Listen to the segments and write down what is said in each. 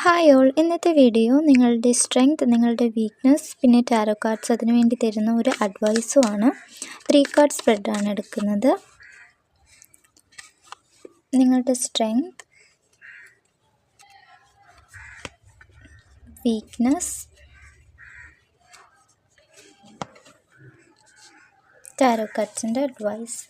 Hi all, ഇന്നത്തെ video നിങ്ങളുടെ strength, നിങ്ങളുടെ വീക്ക്നെസ്, പിന്നെ ടാരോ കാർഡ്സ് അതിനു വേണ്ടി തരുന്ന ഒരു അഡ്വൈസുമാണ്. 3 കാർഡ് സ്പ്രെഡാണ് എടുക്കുന്നത്. നിങ്ങളുടെ സ്ട്രെങ്ത്, വീക്ക്നെസ്, ടാരോ കാർഡ്സിൻ്റെ അഡ്വൈസ്.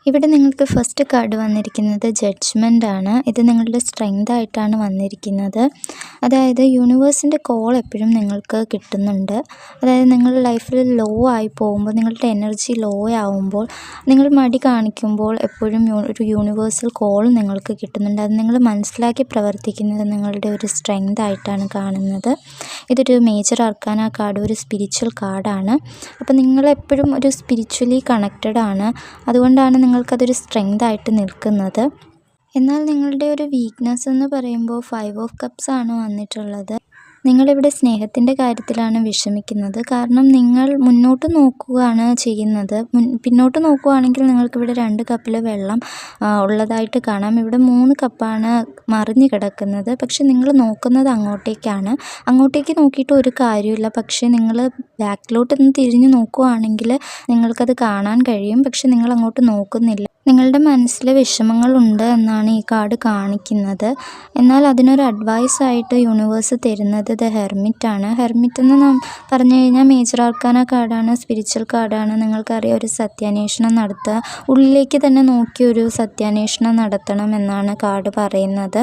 ഇവിടെ നിങ്ങൾക്ക് ഫസ്റ്റ് കാർഡ് വന്നിരിക്കുന്നത് ജഡ്ജ്മെൻ്റ് ആണ്. ഇത് നിങ്ങളുടെ സ്ട്രെങ്ത് ആയിട്ടാണ് വന്നിരിക്കുന്നത്. അതായത് യൂണിവേഴ്സിൻ്റെ കോൾ എപ്പോഴും നിങ്ങൾക്ക് കിട്ടുന്നുണ്ട്. അതായത് നിങ്ങൾ ലൈഫിൽ ലോ ആയി പോകുമ്പോൾ, നിങ്ങളുടെ എനർജി ലോ ആവുമ്പോൾ, നിങ്ങൾ മടി കാണിക്കുമ്പോൾ എപ്പോഴും ഒരു യൂണിവേഴ്സൽ കോൾ നിങ്ങൾക്ക് കിട്ടുന്നുണ്ട്. അത് നിങ്ങൾ മനസ്സിലാക്കി പ്രവർത്തിക്കുന്നത് നിങ്ങളുടെ ഒരു സ്ട്രെങ്ത് ആയിട്ടാണ് കാണുന്നത്. ഇതൊരു മേജർ അർക്കാന കാർഡ്, ഒരു സ്പിരിച്വൽ കാർഡാണ്. അപ്പോൾ നിങ്ങളെപ്പോഴും ഒരു സ്പിരിച്വലി കണക്റ്റഡ് ആണ്. അതുകൊണ്ടാണ് നിങ്ങൾക്കതൊരു സ്ട്രെങ്ത് ആയിട്ട് നിൽക്കുന്നത്. എന്നാൽ നിങ്ങളുടെ ഒരു വീക്ക്നെസ് എന്ന് പറയുമ്പോൾ 5 ഓഫ് കപ്സ് ആണ് വന്നിട്ടുള്ളത്. നിങ്ങളിവിടെ സ്നേഹത്തിൻ്റെ കാര്യത്തിലാണ് വിഷമിക്കുന്നത്. കാരണം നിങ്ങൾ മുന്നോട്ട് നോക്കുകയാണ് ചെയ്യുന്നത്. പിന്നോട്ട് നോക്കുകയാണെങ്കിൽ നിങ്ങൾക്കിവിടെ 2 കപ്പിൽ വെള്ളം ഉള്ളതായിട്ട് കാണാം. ഇവിടെ 3 കപ്പാണ് മറിഞ്ഞു കിടക്കുന്നത്. പക്ഷെ നിങ്ങൾ നോക്കുന്നത് അങ്ങോട്ടേക്കാണ്. അങ്ങോട്ടേക്ക് നോക്കിയിട്ട് ഒരു കാര്യമില്ല. പക്ഷേ നിങ്ങൾ ബാക്കിലോട്ട് ഒന്ന് തിരിഞ്ഞ് നോക്കുകയാണെങ്കിൽ നിങ്ങൾക്കത് കാണാൻ കഴിയും. പക്ഷെ നിങ്ങൾ അങ്ങോട്ട് നോക്കുന്നില്ല. നിങ്ങളുടെ മനസ്സിൽ വിഷമങ്ങളുണ്ട് എന്നാണ് ഈ കാർഡ് കാണിക്കുന്നത്. എന്നാൽ അതിനൊരു അഡ്വൈസായിട്ട് യൂണിവേഴ്സ് തരുന്നത് ദ ഹെർമിറ്റ് ആണ്. ഹെർമിറ്റ് എന്ന് പറഞ്ഞു കഴിഞ്ഞാൽ മേജർ ആർക്കാന കാർഡാണ്, സ്പിരിച്വൽ കാർഡാണ്. നിങ്ങൾക്കറിയാം, ഒരു സത്യാന്വേഷണം നടത്തുക, ഉള്ളിലേക്ക് തന്നെ നോക്കി ഒരു സത്യാന്വേഷണം നടത്തണം എന്നാണ് കാർഡ് പറയുന്നത്.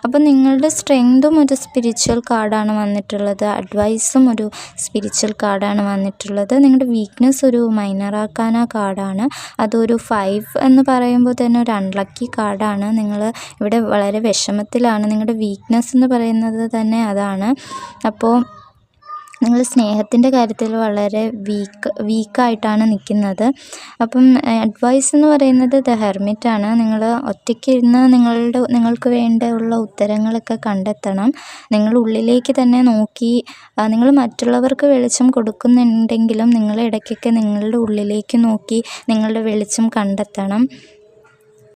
അപ്പോൾ നിങ്ങളുടെ സ്ട്രെങ്തും ഒരു സ്പിരിച്വൽ കാർഡാണ് വന്നിട്ടുള്ളത്, അഡ്വൈസും ഒരു സ്പിരിച്വൽ കാർഡാണ് വന്നിട്ടുള്ളത്. നിങ്ങളുടെ വീക്ക്നെസ് ഒരു മൈനർ ആർക്കാന കാർഡാണ്. അതൊരു 5 എന്ന് പറയുമ്പോൾ തന്നെ ഒരു അൺലക്കി കാർഡാണ്. നിങ്ങൾ ഇവിടെ വളരെ വിഷമത്തിലാണ്. നിങ്ങളുടെ വീക്ക്നെസ് എന്ന് പറയുന്നത് തന്നെ അതാണ്. അപ്പോൾ നിങ്ങൾ സ്നേഹത്തിൻ്റെ കാര്യത്തിൽ വളരെ വീക്കായിട്ടാണ് നിൽക്കുന്നത്. അപ്പം അഡ്വൈസ് എന്ന് പറയുന്നത് ദ ഹെർമിറ്റ് ആണ്. നിങ്ങൾ ഒറ്റയ്ക്ക് ഇരുന്ന് നിങ്ങൾക്ക് വേണ്ടിയുള്ള ഉത്തരങ്ങളൊക്കെ കണ്ടെത്തണം. നിങ്ങൾ ഉള്ളിലേക്ക് തന്നെ നോക്കി, നിങ്ങൾ മറ്റുള്ളവർക്ക് വെളിച്ചം കൊടുക്കുന്നുണ്ടെങ്കിലും നിങ്ങൾ ഇടയ്ക്കൊക്കെ നിങ്ങളുടെ ഉള്ളിലേക്ക് നോക്കി നിങ്ങളുടെ വെളിച്ചം കണ്ടെത്തണം.